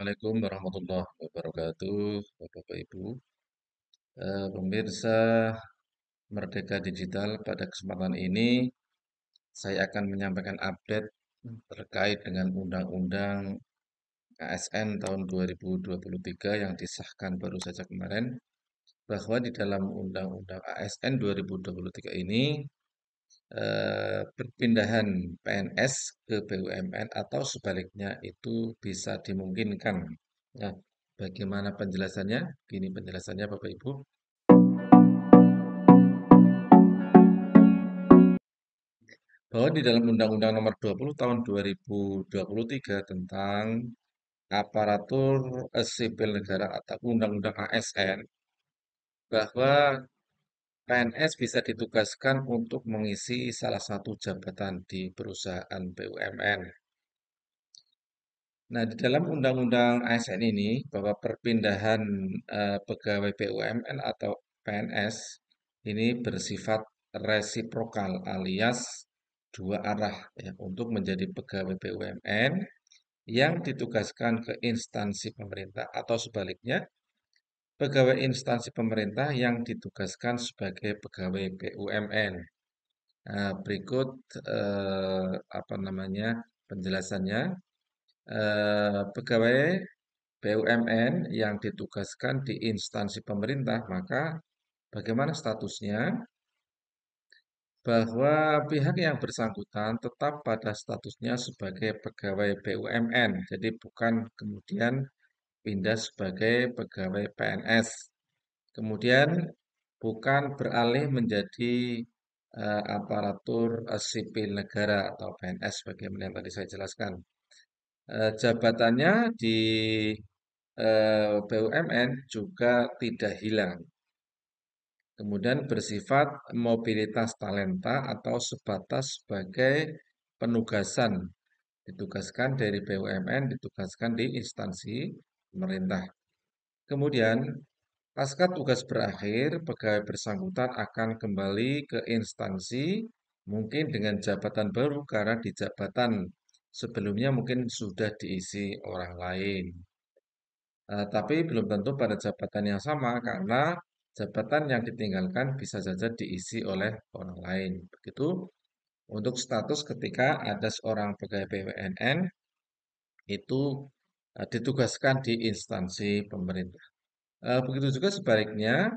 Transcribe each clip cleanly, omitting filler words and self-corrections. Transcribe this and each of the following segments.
Assalamualaikum warahmatullahi wabarakatuh, Bapak Ibu. Pemirsa Merdeka Digital, pada kesempatan ini saya akan menyampaikan update terkait dengan Undang-Undang ASN tahun 2023 yang disahkan baru saja kemarin, bahwa di dalam Undang-Undang ASN 2023 ini perpindahan PNS ke BUMN atau sebaliknya itu bisa dimungkinkan. Nah, bagaimana penjelasannya? Gini penjelasannya Bapak Ibu, bahwa di dalam Undang-Undang Nomor 20 Tahun 2023 tentang aparatur sipil negara atau Undang-Undang ASN, bahwa PNS bisa ditugaskan untuk mengisi salah satu jabatan di perusahaan BUMN. Nah, di dalam Undang-Undang ASN ini, bahwa perpindahan pegawai BUMN atau PNS ini bersifat resiprokal alias dua arah ya, untuk menjadi pegawai BUMN yang ditugaskan ke instansi pemerintah atau sebaliknya pegawai instansi pemerintah yang ditugaskan sebagai pegawai BUMN. Nah, berikut apa namanya penjelasannya. Pegawai BUMN yang ditugaskan di instansi pemerintah, maka bagaimana statusnya? Bahwa pihak yang bersangkutan tetap pada statusnya sebagai pegawai BUMN, jadi bukan kemudian pindah sebagai pegawai PNS. Kemudian bukan beralih menjadi aparatur sipil negara atau PNS bagaimana yang tadi saya jelaskan. Jabatannya di BUMN juga tidak hilang. Kemudian bersifat mobilitas talenta atau sebatas sebagai penugasan. Ditugaskan dari BUMN, ditugaskan di instansi pemerintah. Kemudian, pasca tugas berakhir, pegawai bersangkutan akan kembali ke instansi, mungkin dengan jabatan baru karena di jabatan sebelumnya mungkin sudah diisi orang lain. Tapi belum tentu pada jabatan yang sama karena jabatan yang ditinggalkan bisa saja diisi oleh orang lain. Begitu untuk status ketika ada seorang pegawai BUMN itu ditugaskan di instansi pemerintah. Begitu juga sebaliknya,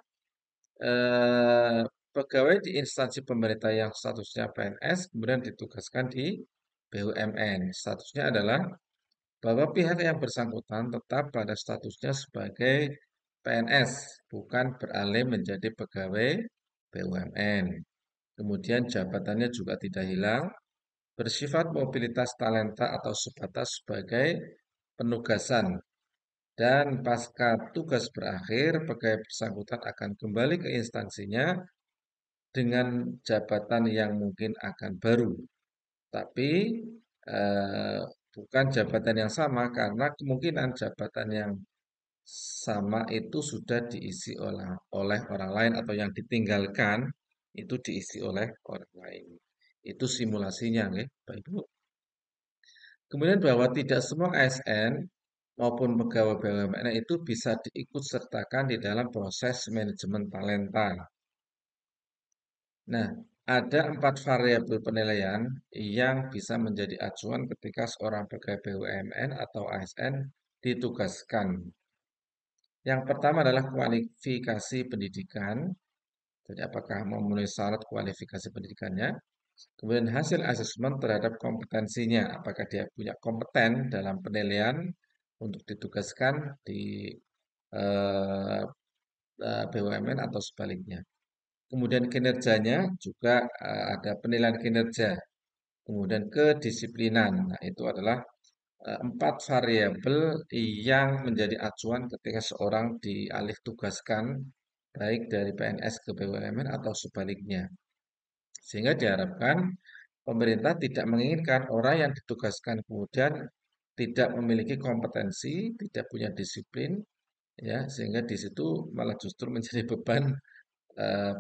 eh, pegawai di instansi pemerintah yang statusnya PNS kemudian ditugaskan di BUMN. Statusnya adalah bahwa pihak yang bersangkutan tetap pada statusnya sebagai PNS, bukan beralih menjadi pegawai BUMN. Kemudian jabatannya juga tidak hilang, bersifat mobilitas talenta atau sebatas sebagai penugasan. Dan pasca tugas berakhir, pegawai bersangkutan akan kembali ke instansinya dengan jabatan yang mungkin akan baru. Tapi eh, bukan jabatan yang sama karena kemungkinan jabatan yang sama itu sudah diisi oleh orang lain atau yang ditinggalkan itu diisi oleh orang lain. Itu simulasinya, nggih, Bapak Ibu. Kemudian bahwa tidak semua ASN maupun pegawai BUMN itu bisa diikut sertakan di dalam proses manajemen talenta. Nah, ada 4 variabel penilaian yang bisa menjadi acuan ketika seorang pegawai BUMN atau ASN ditugaskan. Yang pertama adalah kualifikasi pendidikan. Jadi apakah memenuhi syarat kualifikasi pendidikannya? Kemudian hasil asesmen terhadap kompetensinya. Apakah dia punya kompeten dalam penilaian untuk ditugaskan di eh, BUMN atau sebaliknya. Kemudian kinerjanya juga ada penilaian kinerja. Kemudian kedisiplinan. Nah, itu adalah 4 variabel yang menjadi acuan ketika seorang dialih tugaskan baik dari PNS ke BUMN atau sebaliknya. Sehingga diharapkan pemerintah tidak menginginkan orang yang ditugaskan kemudian tidak memiliki kompetensi, tidak punya disiplin, ya, sehingga di situ malah justru menjadi beban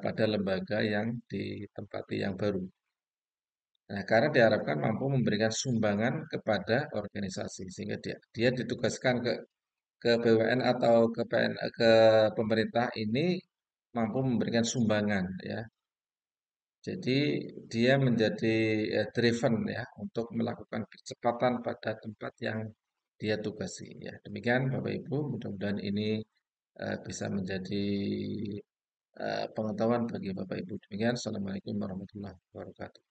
pada lembaga yang ditempati yang baru. Nah, karena diharapkan mampu memberikan sumbangan kepada organisasi sehingga dia ditugaskan ke ke BUMN atau ke ke pemerintah ini mampu memberikan sumbangan ya. Jadi dia menjadi driven ya untuk melakukan percepatan pada tempat yang dia tugasi ya. Demikian Bapak Ibu, mudah-mudahan ini bisa menjadi pengetahuan bagi Bapak Ibu. Demikian, Assalamualaikum warahmatullahi wabarakatuh.